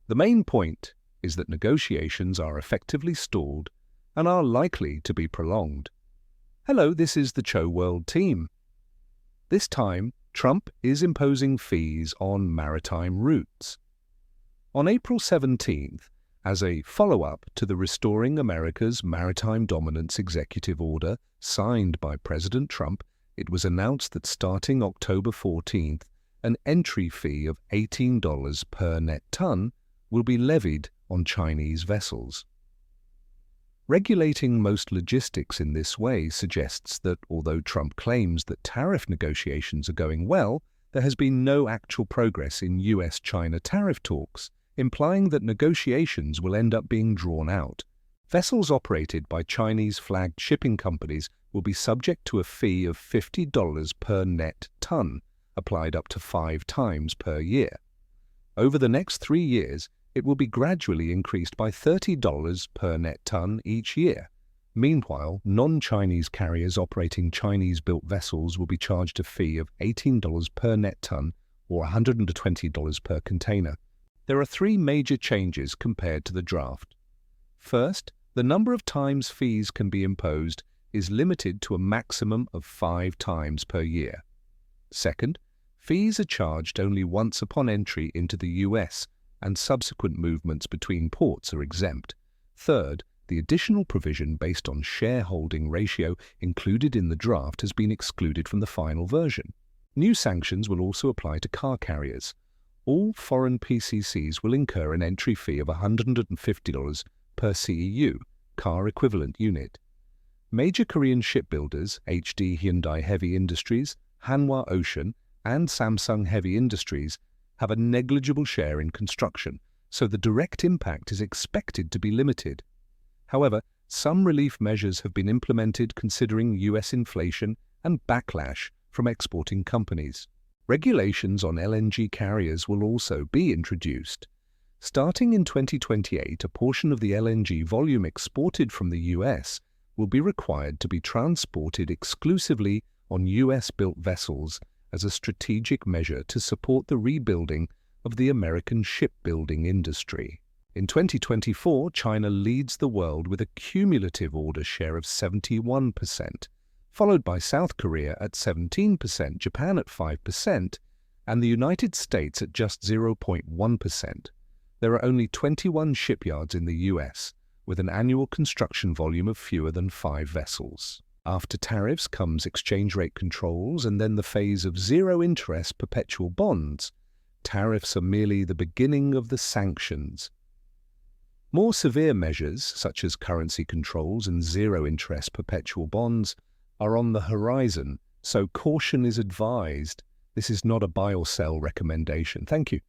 The main point is that negotiations are effectively stalled and are likely to be prolonged. Hello, this is the ChoWorld team. This time, Trump is imposing fees on maritime routes. On April 17th, as a follow-up to the Restoring America's Maritime Dominance Executive Order signed by President Trump, it was announced that starting October 14th, an entry fee of $18 per net ton will be levied on Chinese vessels. Regulating most logistics in this way suggests that although Trump claims that tariff negotiations are going well, there has been no actual progress in US-China tariff talks, implying that negotiations will end up being drawn out. Vessels operated by Chinese-flagged shipping companies will be subject to a fee of $50 per net ton, applied up to 5 times per year. Over the next 3 years, it will be gradually increased by $30 per net ton each year. Meanwhile, non-Chinese carriers operating Chinese-built vessels will be charged a fee of $18 per net ton or $120 per container. There are 3 major changes compared to the draft. First, the number of times fees can be imposed is limited to a maximum of 5 times per year. Second, fees are charged only once upon entry into the US, and subsequent movements between ports are exempt. Third, the additional provision based on shareholding ratio included in the draft has been excluded from the final version. New sanctions will also apply to car carriers. All foreign PCCs will incur an entry fee of $150 per CEU, car equivalent unit. Major Korean shipbuilders, HD Hyundai Heavy Industries, Hanwha Ocean, and Samsung Heavy Industries, have a negligible share in construction, so the direct impact is expected to be limited. However, some relief measures have been implemented considering US inflation and backlash from exporting companies. Regulations on LNG carriers will also be introduced. Starting in 2028, a portion of the LNG volume exported from the US will be required to be transported exclusively on US-built vessels as a strategic measure to support the rebuilding of the American shipbuilding industry. In 2024, China leads the world with a cumulative order share of 71%, followed by South Korea at 17%, Japan at 5%, and the United States at just 0.1%. There are only 21 shipyards in the US, with an annual construction volume of fewer than 5 vessels. After tariffs comes exchange rate controls and then the phase of zero-interest perpetual bonds. Tariffs are merely the beginning of the sanctions. More severe measures, such as currency controls and zero-interest perpetual bonds, are on the horizon, so caution is advised. This is not a buy or sell recommendation. Thank you.